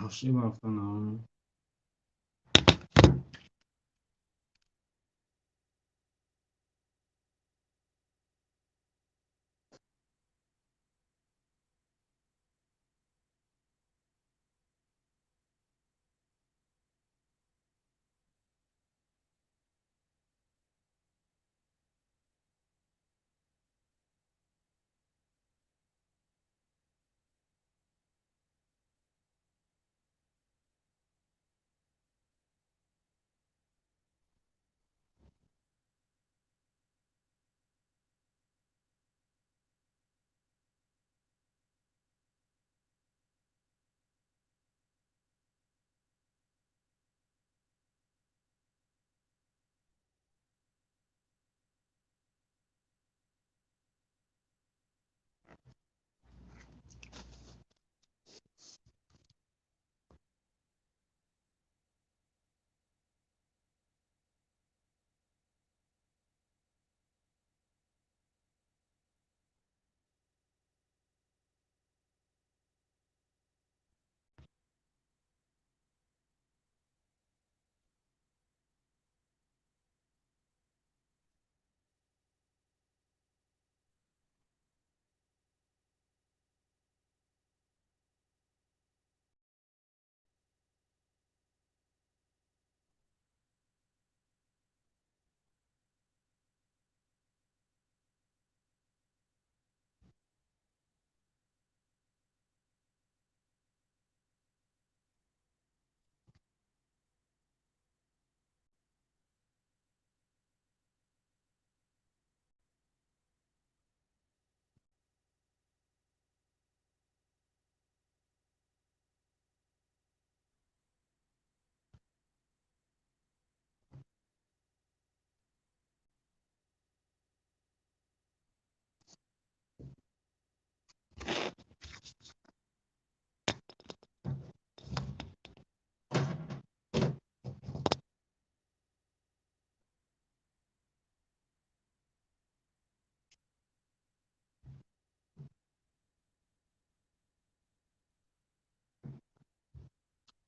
Shiva for now.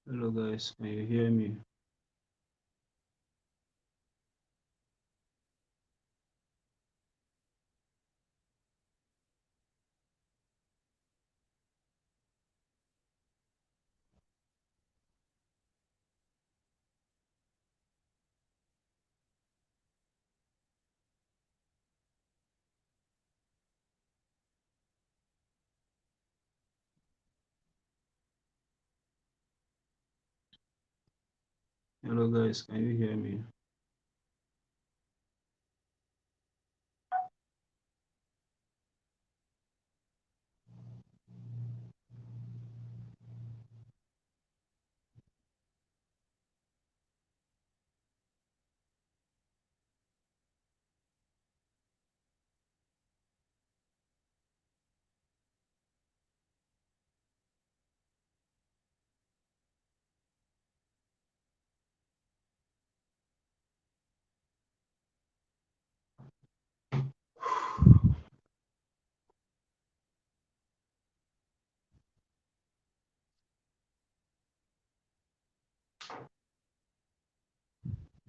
Hello guys, can you hear me? Hello guys, can you hear me?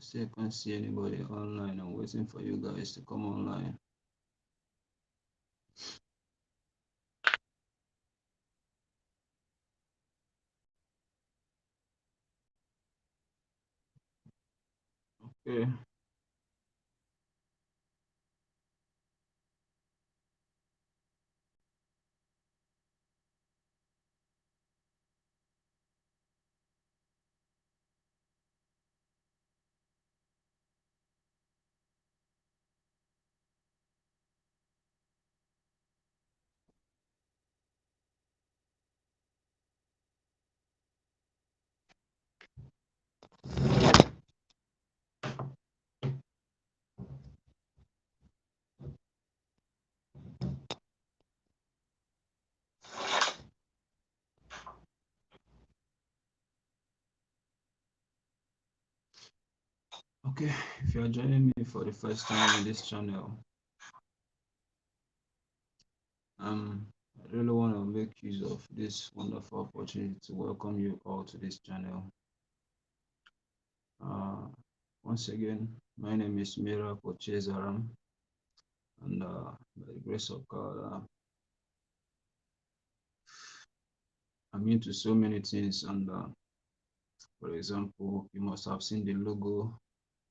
Still can't see anybody online. I'm waiting for you guys to come online. Okay. Okay, if you are joining me for the first time in this channel, um, I really want to make use of this wonderful opportunity to welcome you all to this channel. Uh, Once again, my name is Mira Pochezaram, and by the grace of God, I'm into so many things. And for example, you must have seen the logo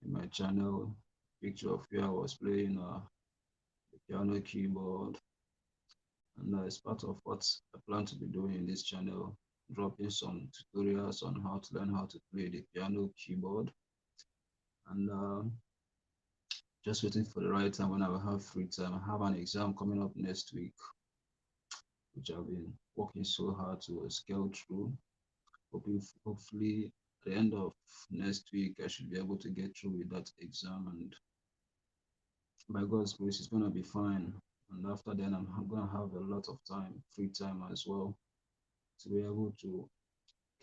in my channel, picture of where I was playing the piano keyboard, and as part of what I plan to be doing in this channel, dropping some tutorials on how to learn how to play the piano keyboard, and just waiting for the right time when I will have free time. I have an exam coming up next week, which I've been working so hard to scale through. Hopefully, at the end of next week, I should be able to get through with that exam, and by God's grace, it's gonna be fine. And after then, I'm gonna have a lot of time, free time as well, to be able to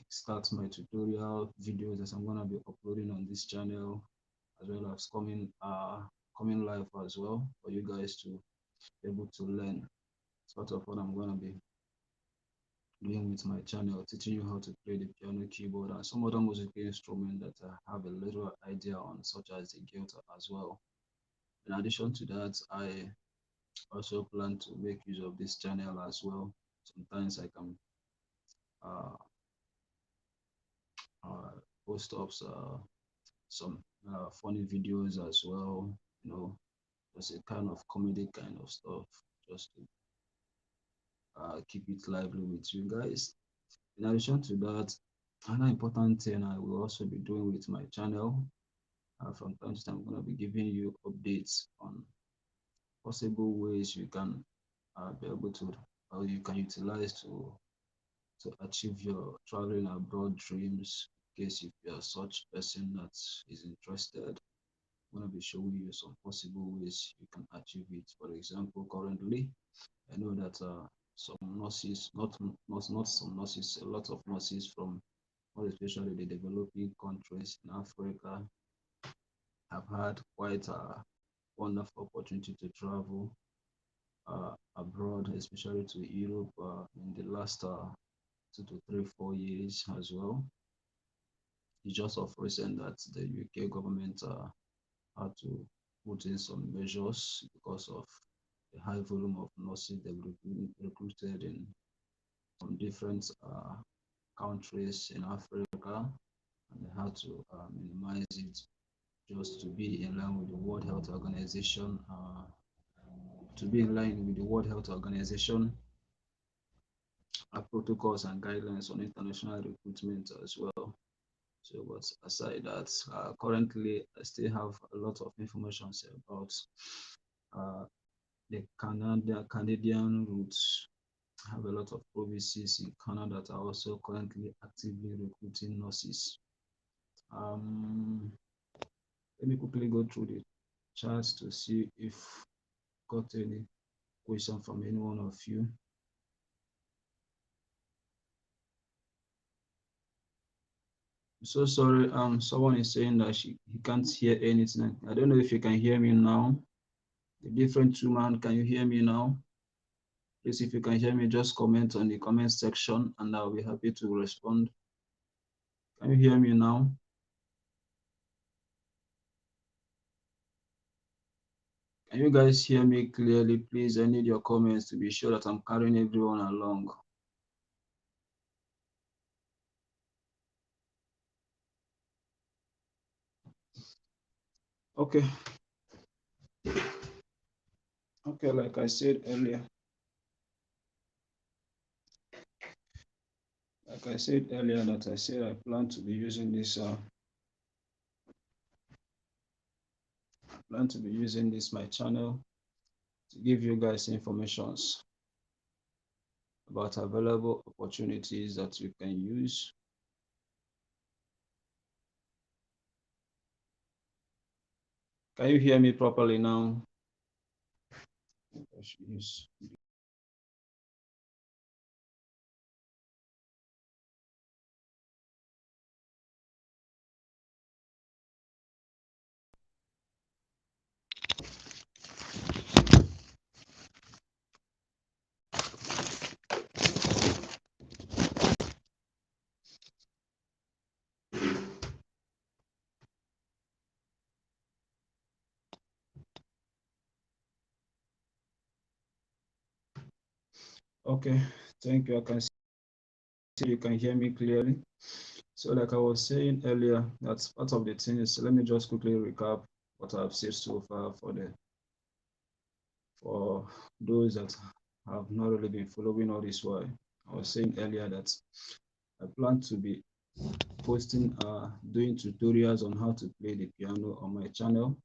start my tutorial videos that I'm gonna be uploading on this channel, as well as coming live as well for you guys to be able to learn sort of what I'm gonna be doing with my channel, teaching you how to play the piano keyboard and some other musical instrument that I have a little idea on, such as the guitar as well. In addition to that, I also plan to make use of this channel as well. Sometimes I can uh, post up some funny videos as well, you know, just a kind of comedy kind of stuff, just to keep it lively with you guys. In addition to that, another important thing I will also be doing with my channel, from time to time, I'm going to be giving you updates on possible ways you can be able to, or you can utilize to achieve your traveling abroad dreams. In case if you are such person that is interested, I'm going to be showing you some possible ways you can achieve it. For example, currently, I know that some nurses, not some nurses, a lot of nurses from, more especially the developing countries in Africa, have had quite a wonderful opportunity to travel abroad, especially to Europe in the last 2 to 3, 4 years as well. It's just of recent that the UK government had to put in some measures because of the high volume of nurses they've recruited in from different countries in Africa, and they had to minimize it just to be in line with the World Health Organization, protocols and guidelines on international recruitment as well. So, but aside that, currently I still have a lot of information about uh, the Canadian routes. I have a lot of provinces in Canada that are also currently actively recruiting nurses. Let me quickly go through the charts to see if got any question from any one of you. So sorry, someone is saying that he can't hear anything. I don't know if you can hear me now. The different two man, can you hear me now? Please, if you can hear me, just comment on the comment section and I'll be happy to respond. Can you hear me now? Can you guys hear me clearly? Please, I need your comments to be sure that I'm carrying everyone along. Okay. Okay, like I said earlier. Like I said earlier that I said I plan to be using this my channel to give you guys informations about available opportunities that you can use. Can you hear me properly now? Yes. Okay, thank you. I can see you can hear me clearly. So, like I was saying earlier, that's part of the things. Let me just quickly recap what I've said so far for those that have not really been following all this while. I was saying earlier that I plan to be posting doing tutorials on how to play the piano on my channel.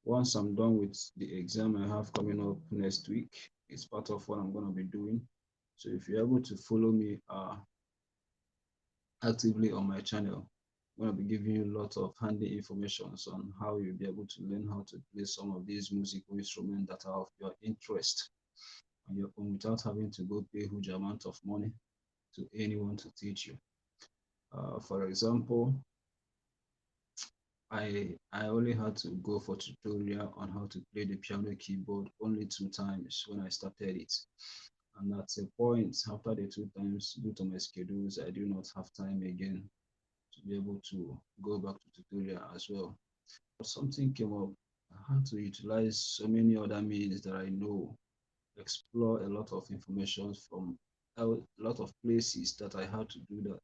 Once I'm done with the exam I have coming up next week, it's part of what I'm going to be doing. So if you're able to follow me actively on my channel, I'm going to be giving you a lot of handy information on how you'll be able to learn how to play some of these musical instruments that are of your interest on your own without having to go pay huge amount of money to anyone to teach you. For example, I only had to go for tutorial on how to play the piano keyboard only 2 times when I started it. And at a point after the 2 times, due to my schedules, I do not have time again to be able to go back to tutorial as well. But something came up. I had to utilize so many other means that I know, explore a lot of information from a lot of places that I had to do that,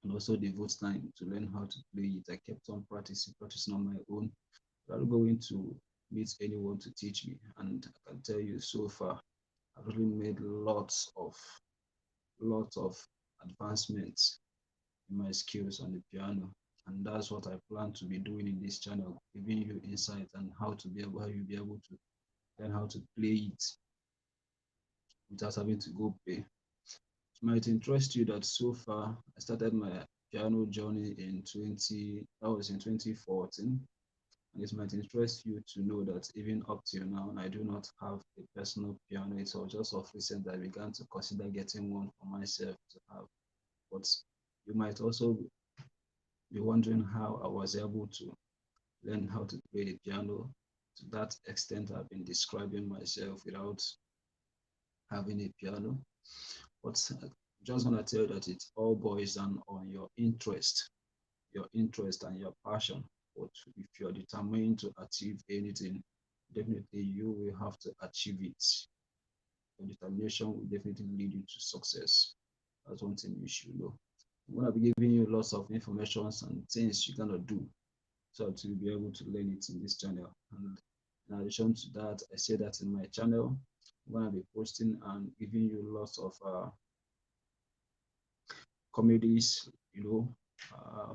and also devote time to learn how to play it. I kept on practicing on my own, without going to meet anyone to teach me. And I can tell you so far, I've really made lots of advancements in my skills on the piano. And that's what I plan to be doing in this channel, giving you insight on how you'll be able to learn how to play it without having to go pay. It might interest you that so far I started my piano journey in 2014. And it might interest you to know that even up till now, I do not have a personal piano. It's all just of recent that I began to consider getting one for myself to have. But you might also be wondering how I was able to learn how to play the piano to that extent I've been describing myself without having a piano. But I'm just gonna tell you that it all boils down on your interest and your passion. But if you're determined to achieve anything, definitely you will have to achieve it. Your determination will definitely lead you to success. That's one thing you should know. I'm gonna be giving you lots of information and things you're gonna do so to be able to learn it in this channel. And in addition to that, I say that in my channel, I'm gonna be posting and giving you lots of comedies,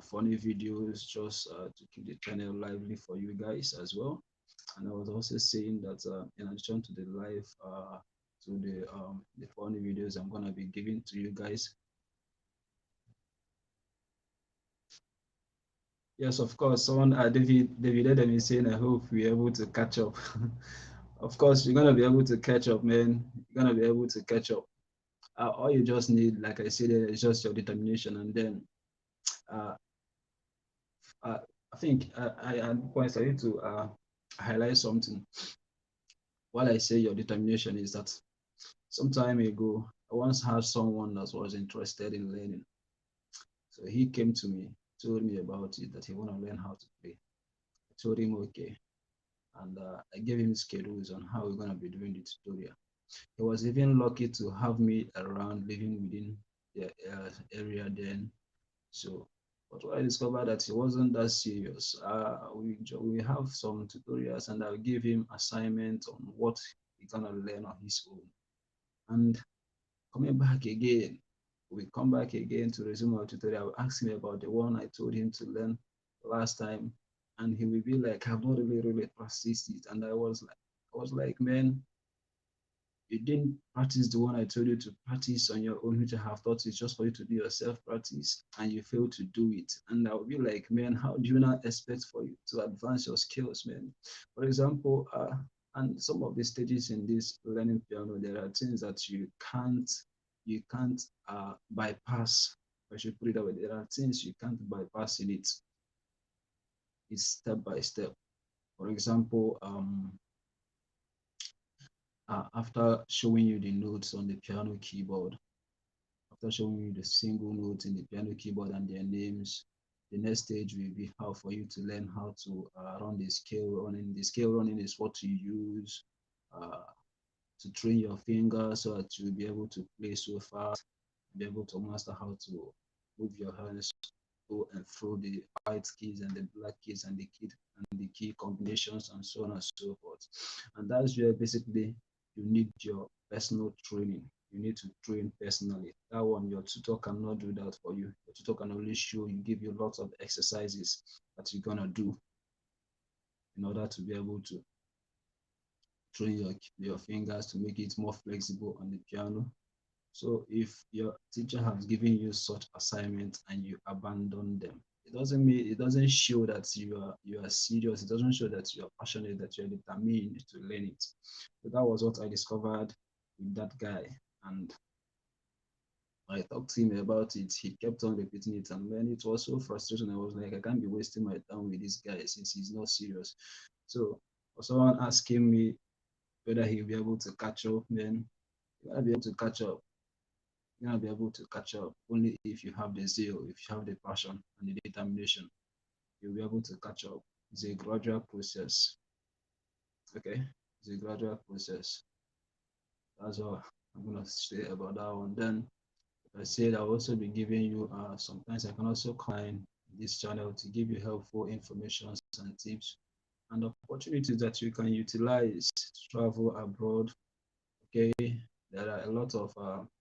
funny videos just to keep the channel lively for you guys as well. And I was also saying that in addition to the live, to the funny videos I'm gonna be giving to you guys. Yes, of course. Someone, David Adam is saying, I hope we're able to catch up. Of course, you're gonna be able to catch up, man. You're gonna be able to catch up. All you just need, like I said, is just your determination, and then uh, uh, I think I at points I need to highlight something. While I say your determination is that some time ago, I once had someone that was interested in learning. So he came to me, told me about it, that he want to learn how to play. I told him, okay. And I gave him schedules on how we're going to be doing the tutorial. He was even lucky to have me around living within the area then. So, but I discovered that he wasn't that serious. We have some tutorials, and I'll give him assignment on what he's gonna learn on his own. And coming back again, we come back again to resume our tutorial. I will ask him about the one I told him to learn last time, and he will be like, "I've not really practiced it." And I was like, man, you didn't practice the one I told you to practice on your own, which I have taught you just for you to do your self practice, and you failed to do it. And I'll be like, man, how do you not expect for you to advance your skills, man? For example, and some of the stages in this learning piano, there are things that you can't bypass. I should put it that way. There are things you can't bypass in it. It's step by step. For example, after showing you the notes on the piano keyboard, after showing you the single notes in the piano keyboard and their names, the next stage will be how for you to learn how to run the scale running. The scale running is what you use uh, to train your fingers so that you'll be able to play so fast, be able to master how to move your hands to and through the white keys and the black keys and the key combinations and so on and so forth. And that's where basically you need your personal training. You need to train personally. That one, your tutor cannot do that for you. Your tutor can only show you, give you lots of exercises that you're gonna do in order to be able to train your fingers to make it more flexible on the piano. So if your teacher has given you such assignments and you abandon them, it doesn't show that you are serious. It doesn't show that you are passionate, that you are determined to learn it. So that was what I discovered with that guy. And I talked to him about it. He kept on repeating it, and then it was so frustrating. I was like, I can't be wasting my time with this guy since he's not serious. So for someone asking me whether he'll be able to catch up, then you gotta be able to catch up. You're gonna be able to catch up only if you have the zeal, if you have the passion and the determination. You'll be able to catch up. It's a gradual process. Okay, it's a gradual process. That's all I'm gonna say about that one. Then I said I'll also be giving you sometimes I can also combine this channel to give you helpful information and tips and opportunities that you can utilize to travel abroad. Okay, there are a lot of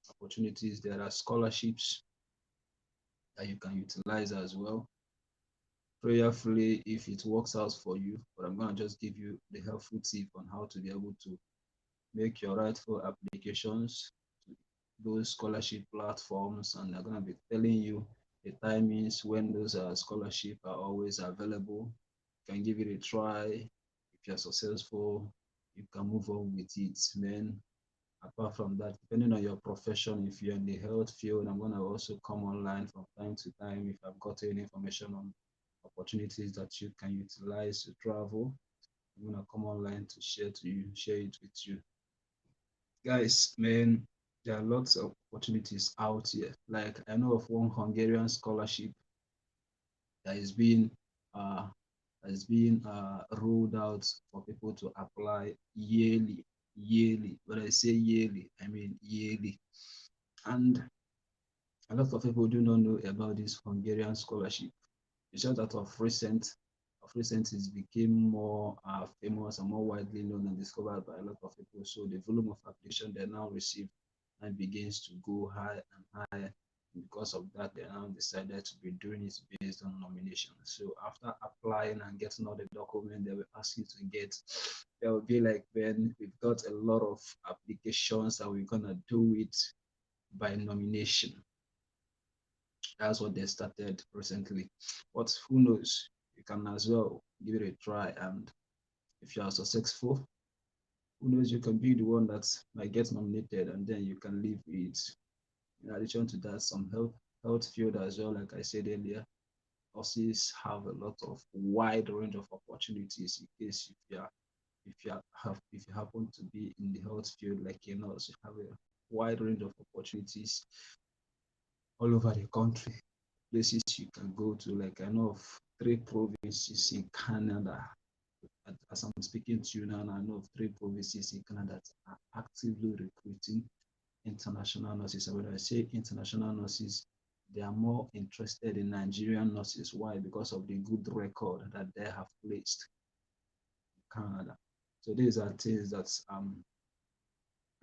opportunities. There are scholarships that you can utilize as well. Prayerfully, if it works out for you, but I'm going to just give you the helpful tip on how to be able to make your rightful applications to those scholarship platforms, and they're going to be telling you the timings when those scholarships are always available. You can give it a try. If you're successful, you can move on with it. Then apart from that, depending on your profession, if you're in the health field, I'm going to also come online from time to time if I've got any information on opportunities that you can utilize to travel. I'm going to come online to share it with you. Guys, man, there are lots of opportunities out here. Like I know of one Hungarian scholarship that is being uh, rolled out for people to apply yearly. Yearly. When I say yearly, I mean yearly. And a lot of people do not know about this Hungarian scholarship. It's just that of recent, it became more famous and more widely known and discovered by a lot of people. So the volume of application they now receive and begins to go high and higher. Because of that, they now decided to be doing it based on nomination. So after applying and getting all the documents they will ask you to get, there will be like, when we've got a lot of applications and we're gonna do it by nomination. That's what they started recently. But who knows? You can as well give it a try, and if you are successful, who knows, you can be the one that might get nominated and then you can leave it. In addition to that, some health field as well, like I said earlier, nurses have a lot of wide range of opportunities in case if you happen to be in the health field like a nurse, you have a wide range of opportunities all over the country. Places you can go to, like I know of 3 provinces in Canada. As I'm speaking to you now, I know of 3 provinces in Canada that are actively recruiting international nurses. And when I say international nurses, they are more interested in Nigerian nurses. Why? Because of the good record that they have placed in Canada. So these are things that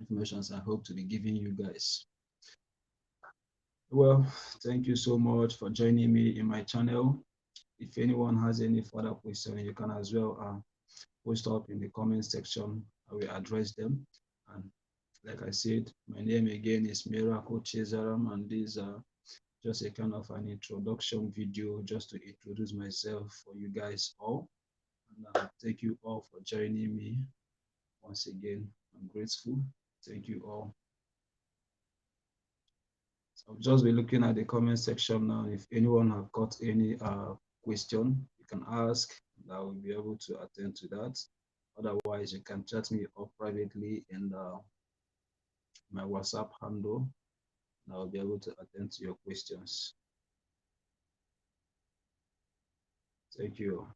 information I hope to be giving you guys. Well, thank you so much for joining me in my channel. If anyone has any further question, you can as well post up in the comment section. I will address them. And like I said, my name again is Miracle Chezaram, and these are just a kind of an introduction video just to introduce myself for you guys all. And thank you all for joining me. Once again, I'm grateful. Thank you all. So I'll just be looking at the comment section now. If anyone have got any question, you can ask, and I will be able to attend to that. Otherwise, you can chat me up privately in my WhatsApp handle, and I'll be able to attend to your questions. Thank you.